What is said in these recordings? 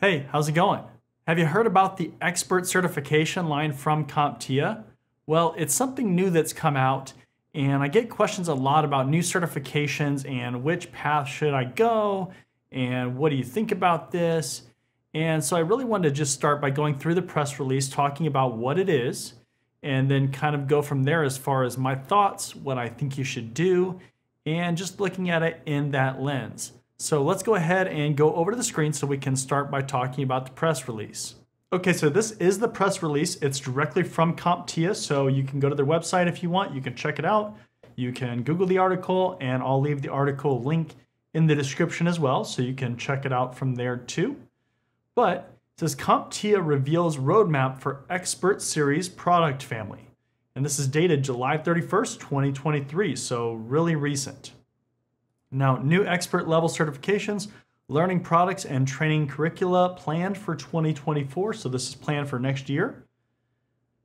Hey, how's it going? Have you heard about the expert certification line from CompTIA? Well, it's something new that's come out, and I get questions a lot about new certifications and which path should I go, and what do you think about this? And so I really wanted to just start by going through the press release, talking about what it is, and then kind of go from there as far as my thoughts, what I think you should do, and just looking at it in that lens. So let's go ahead and go over to the screen so we can start by talking about the press release. Okay, so this is the press release. It's directly from CompTIA, so you can go to their website if you want. You can check it out. You can Google the article, and I'll leave the article link in the description as well, so you can check it out from there too. But it says CompTIA reveals roadmap for Xpert Series product family. And this is dated July 31st, 2023, so really recent. Now, new expert level certifications, learning products, and training curricula planned for 2024. So this is planned for next year.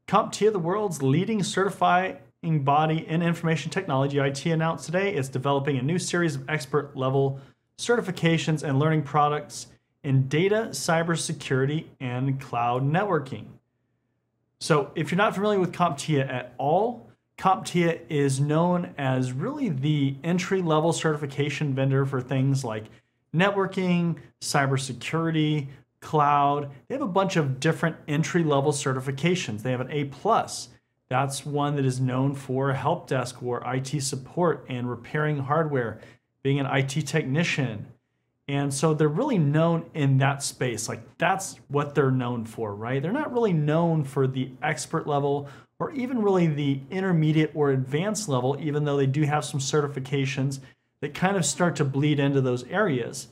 CompTIA, the world's leading certifying body in information technology, IT, announced today it's developing a new series of expert level certifications and learning products in data, cybersecurity, and cloud networking. So if you're not familiar with CompTIA at all, CompTIA is known as really the entry-level certification vendor for things like networking, cybersecurity, cloud. They have a bunch of different entry-level certifications. They have an A+. That's one that is known for help desk or IT support and repairing hardware, being an IT technician. And so they're really known in that space. Like that's what they're known for, right? They're not really known for the expert level or even really the intermediate or advanced level, even though they do have some certifications that kind of start to bleed into those areas.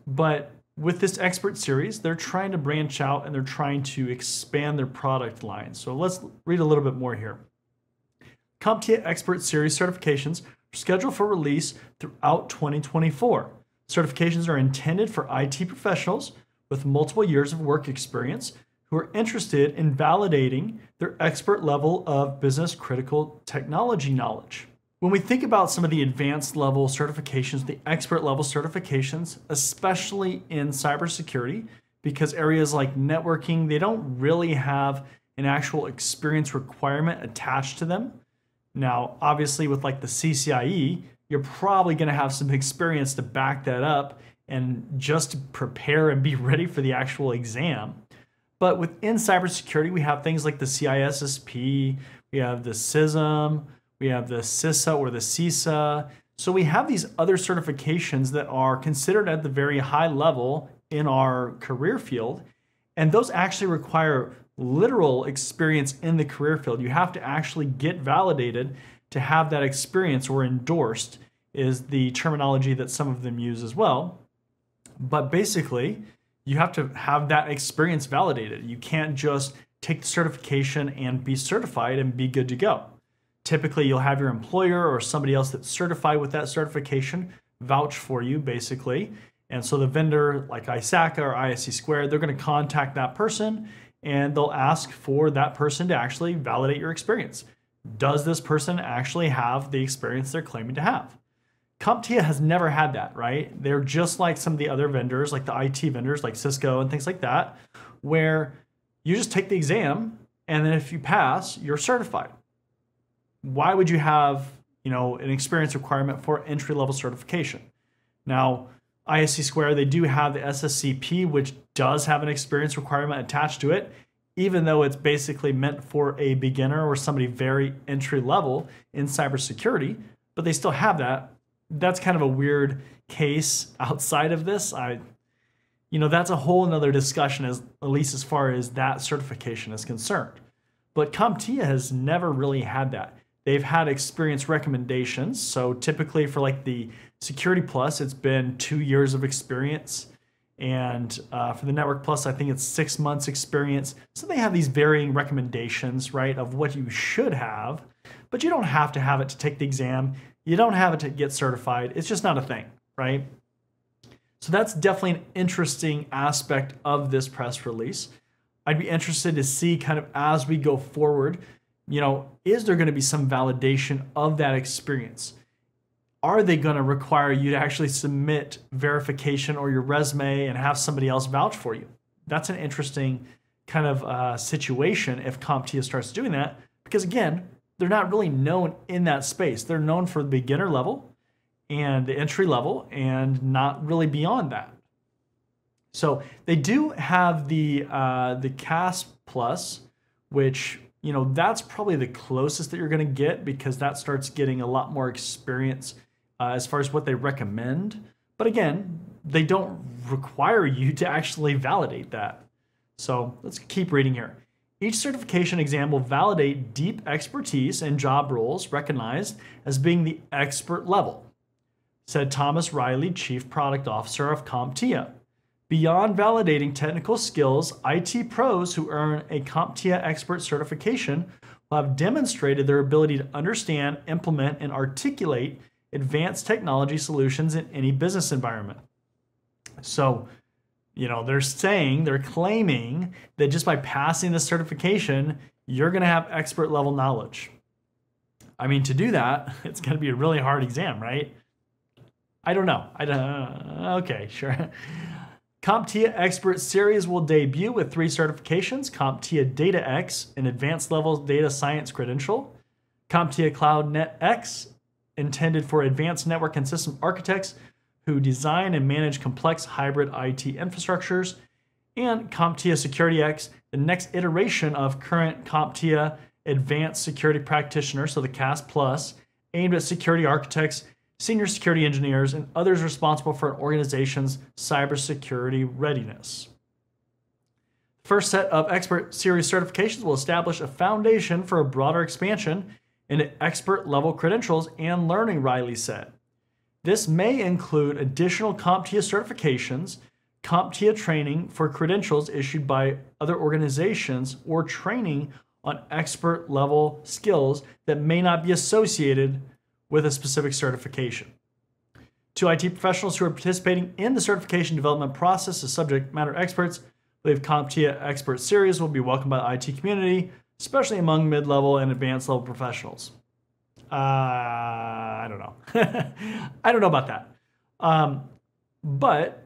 But with this expert series, they're trying to branch out and they're trying to expand their product line. So let's read a little bit more here. CompTIA Xpert Series certifications are scheduled for release throughout 2024. Certifications are intended for IT professionals with multiple years of work experience who are interested in validating their expert level of business critical technology knowledge. When we think about some of the advanced level certifications, the expert level certifications, especially in cybersecurity, because areas like networking, they don't really have an actual experience requirement attached to them. Now, obviously with like the CCIE, you're probably going to have some experience to back that up and just to prepare and be ready for the actual exam. But within cybersecurity, we have things like the CISSP, we have the CISM, we have the CISA or the CISA. So we have these other certifications that are considered at the very high level in our career field. And those actually require literal experience in the career field. You have to actually get validated to have that experience, or endorsed is the terminology that some of them use as well. But basically, you have to have that experience validated. You can't just take the certification and be certified and be good to go. Typically, you'll have your employer or somebody else that's certified with that certification vouch for you, basically. And so the vendor, like ISACA or ISC Squared, they're going to contact that person and they'll ask for that person to actually validate your experience. Does this person actually have the experience they're claiming to have? CompTIA has never had that, right? They're just like some of the other vendors, like the IT vendors, like Cisco and things like that, where you just take the exam and then if you pass, you're certified. Why would you have, an experience requirement for entry-level certification? Now, ISC Square, they do have the SSCP, which does have an experience requirement attached to it, even though it's basically meant for a beginner or somebody very entry level in cybersecurity, but they still have that. That's kind of a weird case outside of this. That's a whole nother discussion, at least as far as that certification is concerned. But CompTIA has never really had that. They've had experience recommendations. So typically for like the Security Plus, it's been 2 years of experience. And for the Network Plus, I think it's 6 months experience. So they have these varying recommendations, right, of what you should have, but you don't have to have it to take the exam. You don't have it to get certified. It's just not a thing, right? So that's definitely an interesting aspect of this press release. I'd be interested to see kind of as we go forward, is there going to be some validation of that experience? are they going to require you to actually submit verification or your resume and have somebody else vouch for you? That's an interesting kind of situation if CompTIA starts doing that, because again, they're not really known in that space. They're known for the beginner level and the entry level and not really beyond that. So they do have the CAS Plus, which, you know, that's probably the closest that you're going to get, because that starts getting a lot more experience as far as what they recommend. But again, they don't require you to actually validate that. So let's keep reading here. Each certification exam will validate deep expertise in job roles recognized as being the expert level, said Thomas Riley, Chief Product Officer of CompTIA. Beyond validating technical skills, IT pros who earn a CompTIA Xpert certification will have demonstrated their ability to understand, implement, and articulate advanced technology solutions in any business environment. So, you know, they're claiming that just by passing this certification, you're going to have expert level knowledge. I mean, to do that, it's going to be a really hard exam, right? I don't know. Okay, sure. CompTIA Xpert Series will debut with 3 certifications: CompTIA Data X, an advanced level data science credential; CompTIA CloudNet X, intended for advanced network and system architects who design and manage complex hybrid IT infrastructures; and CompTIA Security X, the next iteration of current CompTIA Advanced Security Practitioner, so the CAS Plus, aimed at security architects, senior security engineers, and others responsible for an organization's cybersecurity readiness. The first set of Xpert Series certifications will establish a foundation for a broader expansion into expert level credentials and learning, Riley said. This may include additional CompTIA certifications, CompTIA training for credentials issued by other organizations, or training on expert level skills that may not be associated with a specific certification. To IT professionals who are participating in the certification development process as subject matter experts, I believe CompTIA Xpert Series will be welcomed by the IT community, especially among mid-level and advanced level professionals. I don't know. I don't know about that. But,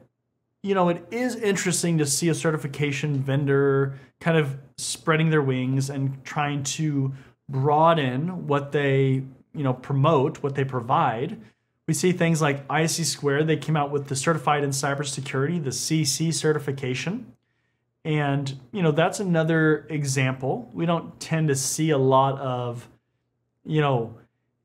you know, it is interesting to see a certification vendor kind of spreading their wings and trying to broaden what they, you know, promote, what they provide. We see things like ISC². They came out with the Certified in Cybersecurity, the CC certification. And, you know, that's another example. We don't tend to see a lot of, you know,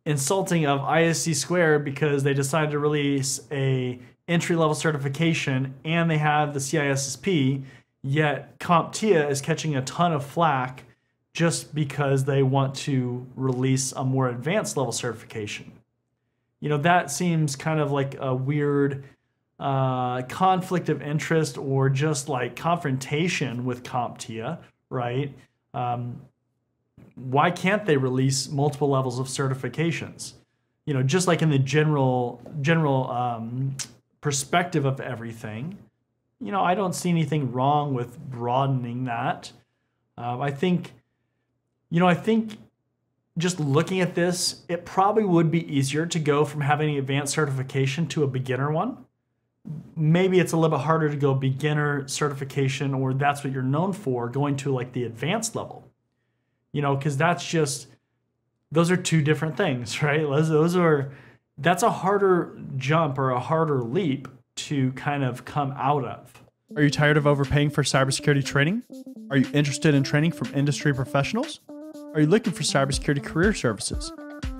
insulting of ISC² because they decided to release a entry-level certification and they have the CISSP, yet CompTIA is catching a ton of flack just because they want to release a more advanced level certification. You know, that seems kind of like a weird conflict of interest, or just like confrontation with CompTIA, right? Why can't they release multiple levels of certifications? You know, just like in the general perspective of everything, you know, I don't see anything wrong with broadening that. I think just looking at this, it probably would be easier to go from having an advanced certification to a beginner one. Maybe it's a little bit harder to go beginner certification, or that's what you're known for, going to like the advanced level. You know, because those are two different things, right? That's a harder jump or a harder leap to kind of come out of. Are you tired of overpaying for cybersecurity training? Are you interested in training from industry professionals? Are you looking for cybersecurity career services?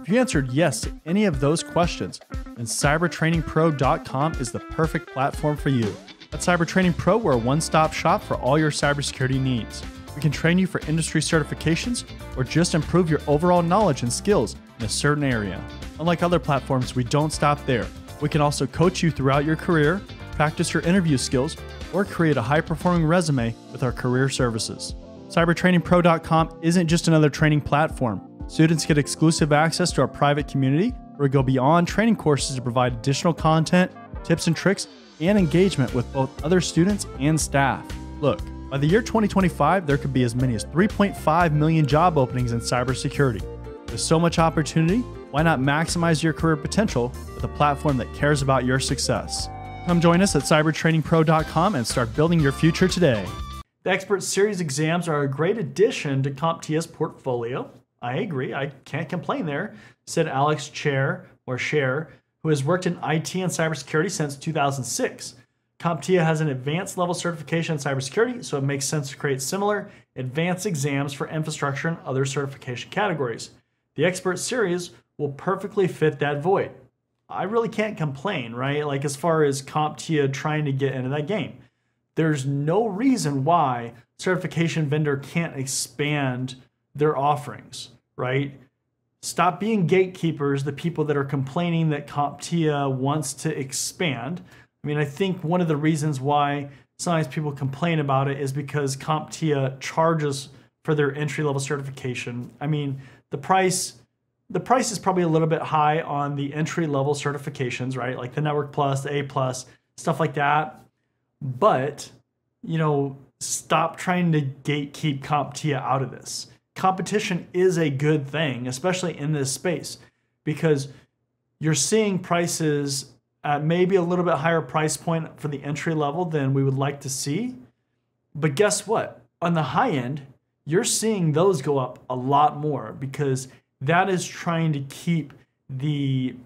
If you answered yes to any of those questions, then cybertrainingpro.com is the perfect platform for you. At Cybertraining Pro, we're a one-stop shop for all your cybersecurity needs. We can train you for industry certifications or just improve your overall knowledge and skills in a certain area. Unlike other platforms, we don't stop there. We can also coach you throughout your career, practice your interview skills, or create a high-performing resume with our career services. Cybertrainingpro.com isn't just another training platform. Students get exclusive access to our private community, where we go beyond training courses to provide additional content, tips and tricks, and engagement with both other students and staff. Look, by the year 2025, there could be as many as 3.5 million job openings in cybersecurity. With so much opportunity, Why not maximize your career potential with a platform that cares about your success? Come join us at cybertrainingpro.com and start building your future today. The Xpert Series exams are a great addition to CompTIA's portfolio. I agree, I can't complain there, said Alex Scher, who has worked in IT and cybersecurity since 2006. CompTIA has an advanced level certification in cybersecurity, so it makes sense to create similar advanced exams for infrastructure and other certification categories. The Xpert Series will perfectly fit that void. I really can't complain, right? Like as far as CompTIA trying to get into that game. There's no reason why certification vendor can't expand their offerings, right? Stop being gatekeepers, the people that are complaining that CompTIA wants to expand. I mean, I think one of the reasons why sometimes people complain about it is because CompTIA charges for their entry-level certification. I mean, the price is probably a little bit high on the entry-level certifications, right? Like the Network Plus, the A+, stuff like that. But, you know, stop trying to gatekeep CompTIA out of this. Competition is a good thing, especially in this space, because you're seeing prices at maybe a little bit higher price point for the entry level than we would like to see. But guess what? On the high end, you're seeing those go up a lot more because that is trying to keep the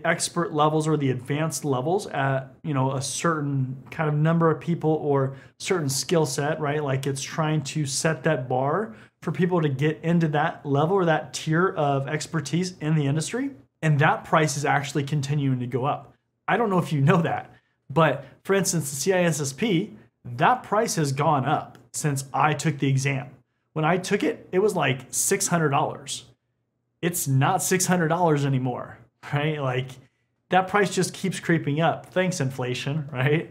expert levels or the advanced levels at, you know, a certain kind of number of people or certain skill set, right? Like it's trying to set that bar for people to get into that level or that tier of expertise in the industry. And that price is actually continuing to go up. I don't know if you know that, but for instance, the CISSP, that price has gone up since I took the exam. When I took it, it was like $600. It's not $600 anymore, right? Like that price just keeps creeping up. Thanks, inflation, right?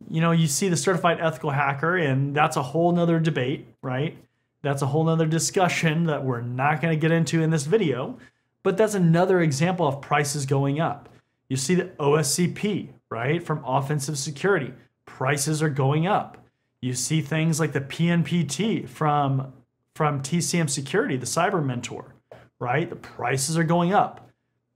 You know, you see the certified ethical hacker, and that's a whole nother debate, right? That's a whole nother discussion that we're not going to get into in this video, but that's another example of prices going up. You see the OSCP, right? From offensive security, prices are going up. You see things like the PNPT from TCM Security, the Cyber Mentor, right? The prices are going up.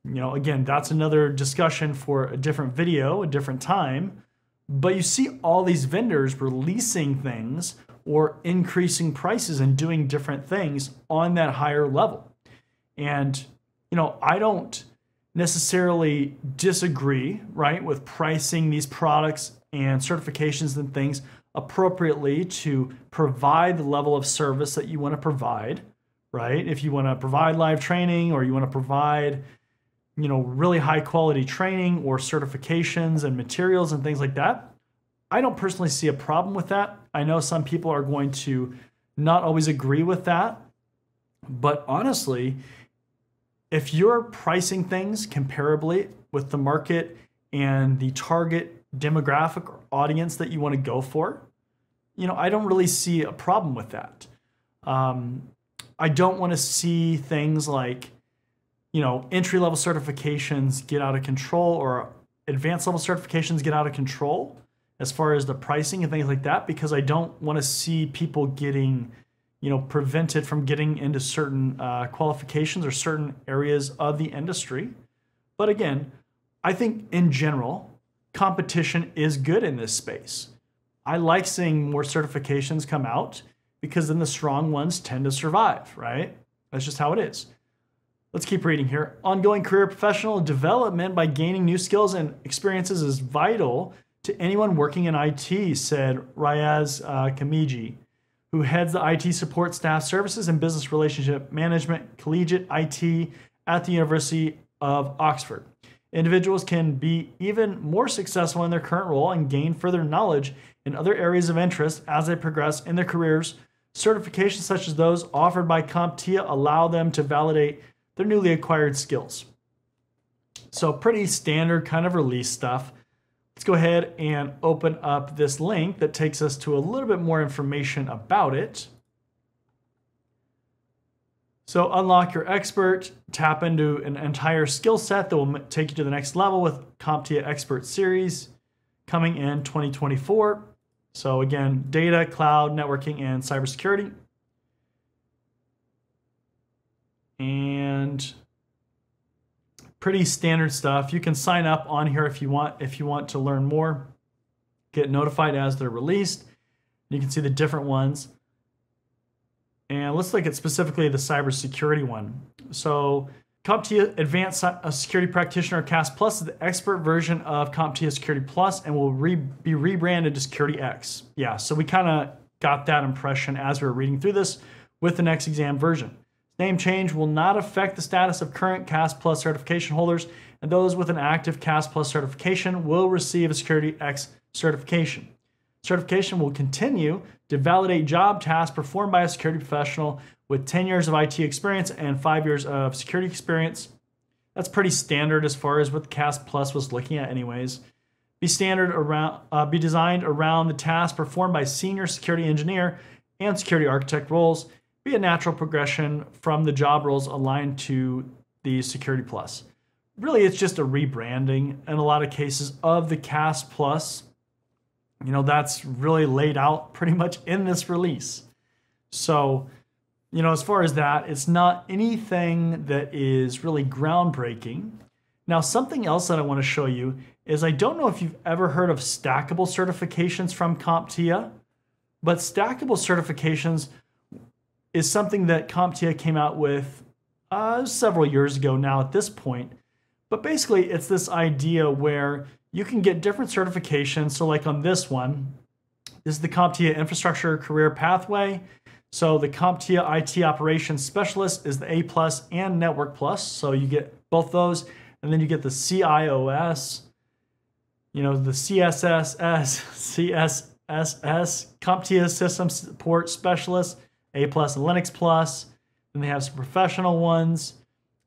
You know, again, that's another discussion for a different video, a different time. But you see all these vendors releasing things or increasing prices and doing different things on that higher level. And, you know, I don't necessarily disagree, right, with pricing these products and certifications and things appropriately to provide the level of service that you want to provide, right? If you want to provide live training or you want to provide, you know, really high quality training or certifications and materials and things like that, I don't personally see a problem with that. I know some people are going to not always agree with that, but honestly, if you're pricing things comparably with the market and the target demographic or audience that you want to go for, you know, I don't really see a problem with that. I don't want to see things like, you know, entry-level certifications get out of control or advanced level certifications get out of control as far as the pricing and things like that, because I don't want to see people getting, you know, prevented from getting into certain qualifications or certain areas of the industry. But again, I think in general, competition is good in this space. I like seeing more certifications come out because then the strong ones tend to survive, right? That's just how it is. Let's keep reading here. Ongoing career professional development by gaining new skills and experiences is vital to anyone working in IT, said Ryaz Kamiji, who heads the IT support staff services and business relationship management collegiate IT at the University of Oxford. Individuals can be even more successful in their current role and gain further knowledge in other areas of interest as they progress in their careers. Certifications such as those offered by CompTIA allow them to validate their newly acquired skills. So pretty standard kind of release stuff. Let's go ahead and open up this link that takes us to a little bit more information about it. So unlock your expert, tap into an entire skill set that will take you to the next level with CompTIA Xpert Series coming in 2024. So again, data, cloud, networking, and cybersecurity. And Pretty standard stuff. You can sign up on here if you want to learn more. Get notified as they're released. You can see the different ones. And let's look at specifically the cybersecurity one. So CompTIA Advanced Security Practitioner CAS Plus is the expert version of CompTIA Security Plus and will be rebranded to Security X. Yeah, so we kind of got that impression as we were reading through this with the next exam version. Name change will not affect the status of current CAS Plus certification holders, and those with an active CAS Plus certification will receive a Security X certification. Certification will continue to validate job tasks performed by a security professional with 10 years of IT experience and 5 years of security experience. That's pretty standard as far as what CAS Plus was looking at anyways. Be designed around the tasks performed by senior security engineer and security architect roles. Be a natural progression from the job roles aligned to the Security Plus. Really, it's just a rebranding in a lot of cases of the CAS Plus. You know, that's really laid out pretty much in this release. So, you know, as far as that, it's not anything that is really groundbreaking. Now, something else that I want to show you is I don't know if you've ever heard of stackable certifications from CompTIA, but stackable certifications is something that CompTIA came out with several years ago now at this point. But basically, it's this idea where you can get different certifications. So like on this one, this is the CompTIA Infrastructure Career Pathway. So the CompTIA IT Operations Specialist is the A+ and Network Plus. So you get both those. And then you get the CIOS, you know, the CSSS, CompTIA System Support Specialist, A+ and Linux Plus. Then they have some professional ones.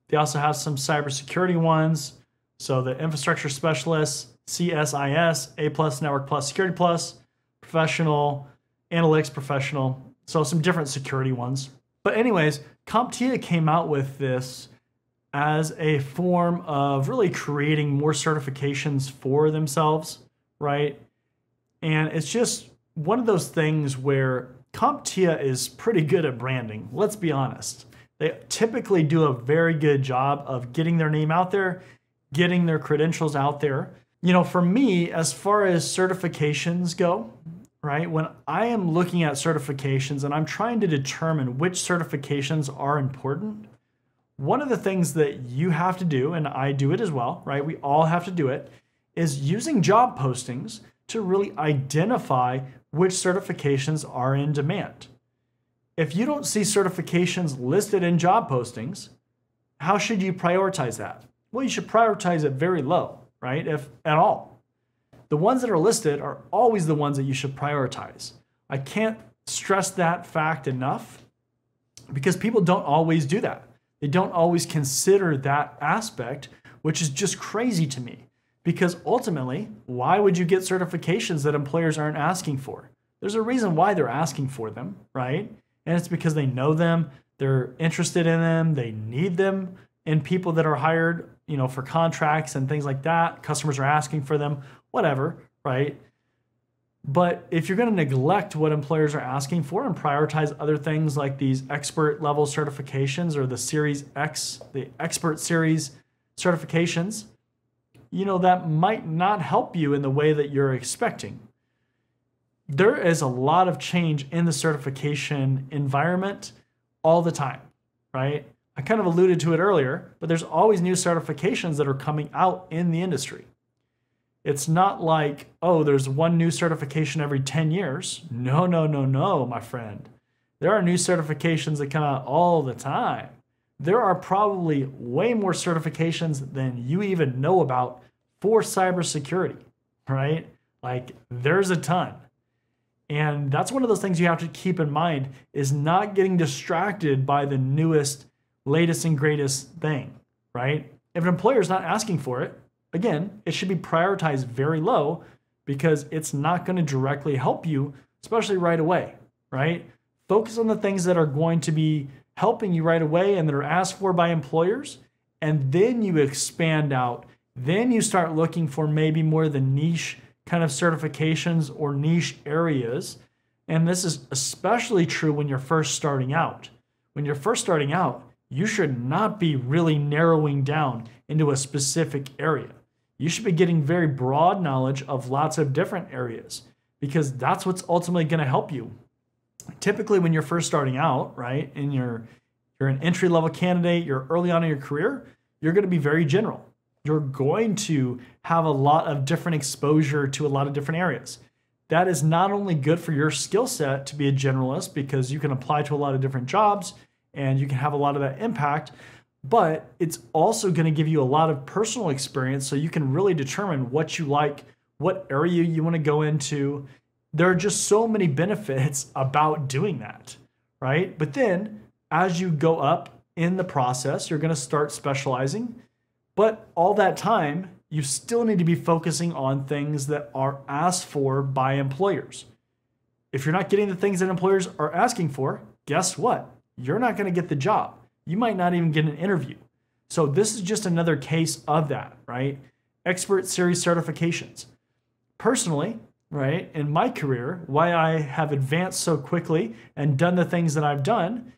They also have some cybersecurity ones. So the Infrastructure Specialist, CSIS, A+, Network Plus, Security Plus, Professional, Analytics Professional. So some different security ones. But anyways, CompTIA came out with this as a form of really creating more certifications for themselves, right? And it's just one of those things where CompTIA is pretty good at branding. Let's be honest. They typically do a very good job of getting their name out there, getting their credentials out there. You know, for me, as far as certifications go, right, when I am looking at certifications and I'm trying to determine which certifications are important, one of the things that you have to do, and I do it as well, right, we all have to do it, is using job postings to really identify which certifications are in demand. If you don't see certifications listed in job postings, how should you prioritize that? Well, you should prioritize it very low, right, if at all. The ones that are listed are always the ones that you should prioritize. I can't stress that fact enough because people don't always do that. They don't always consider that aspect, which is just crazy to me. Because ultimately, why would you get certifications that employers aren't asking for? There's a reason why they're asking for them, right? And it's because they know them, they're interested in them, they need them in people that are hired, you know, for contracts and things like that. Customers are asking for them, whatever, right? But if you're going to neglect what employers are asking for and prioritize other things like these expert level certifications or the Series X, the Xpert Series certifications, you know, that might not help you in the way that you're expecting. There is a lot of change in the certification environment all the time, right? I kind of alluded to it earlier, but there's always new certifications that are coming out in the industry. It's not like, oh, there's one new certification every 10 years. No, my friend. There are new certifications that come out all the time. There are probably way more certifications than you even know about for cybersecurity, right? Like, there's a ton. And that's one of those things you have to keep in mind, is not getting distracted by the newest, latest and greatest thing, right? If an employer is not asking for it, again, it should be prioritized very low because it's not going to directly help you, especially right away, right? Focus on the things that are going to be helping you right away and that are asked for by employers, and then you expand out. Then you start looking for maybe more the niche kind of certifications or niche areas. And this is especially true when you're first starting out. When you're first starting out, you should not be really narrowing down into a specific area. You should be getting very broad knowledge of lots of different areas because that's what's ultimately going to help you. Typically, when you're first starting out, right, and you're an entry-level candidate, you're early on in your career, you're going to be very general. You're going to have a lot of different exposure to a lot of different areas. That is not only good for your skill set to be a generalist because you can apply to a lot of different jobs and you can have a lot of that impact, but it's also going to give you a lot of personal experience so you can really determine what you like, what area you want to go into. There are just so many benefits about doing that, right? But then as you go up in the process, you're going to start specializing. But all that time, you still need to be focusing on things that are asked for by employers. If you're not getting the things that employers are asking for, guess what? You're not going to get the job. You might not even get an interview. So this is just another case of that, right? Xpert Series certifications. Personally, right, in my career, why I have advanced so quickly and done the things that I've done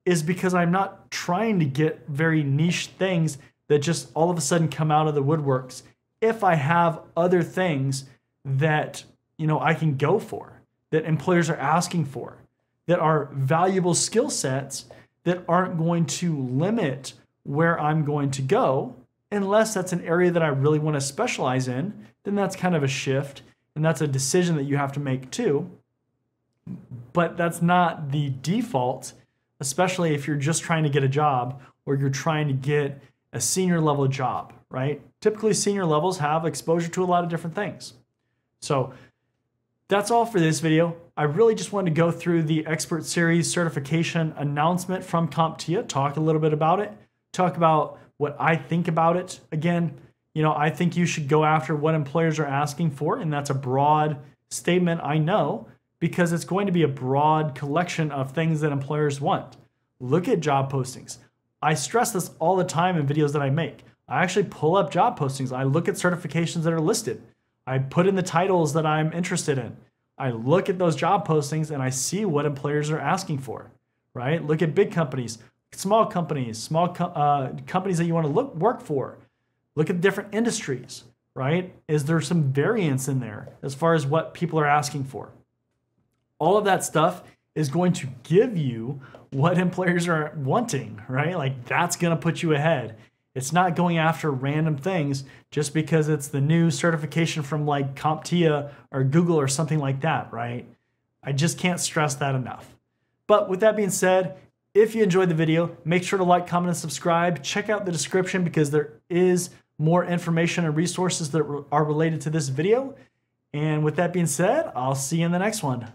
is because I'm not trying to get very niche things that just all of a sudden come out of the woodworks. If I have other things that, I can go for, that employers are asking for, that are valuable skill sets that aren't going to limit where I'm going to go, unless that's an area that I really want to specialize in, then that's kind of a shift and that's a decision that you have to make too. But that's not the default, especially if you're just trying to get a job or you're trying to get a senior level job, right? Typically senior levels have exposure to a lot of different things. So that's all for this video. I really just wanted to go through the Xpert Series certification announcement from CompTIA, talk a little bit about it, talk about what I think about it. Again, I think you should go after what employers are asking for, and that's a broad statement, I know, because it's going to be a broad collection of things that employers want. Look at job postings. I stress this all the time in videos that I make. I actually pull up job postings. I look at certifications that are listed. I put in the titles that I'm interested in. I look at those job postings and I see what employers are asking for, right? Look at big companies, small companies, companies that you want to work for. Look at different industries, right? Is there some variance in there as far as what people are asking for? All of that stuff is going to give you what employers are wanting, right? Like that's going to put you ahead. It's not going after random things just because it's the new certification from like CompTIA or Google or something like that, right? I just can't stress that enough. But with that being said, if you enjoyed the video, make sure to like, comment, and subscribe. Check out the description because there is more information and resources that are related to this video. And with that being said, I'll see you in the next one.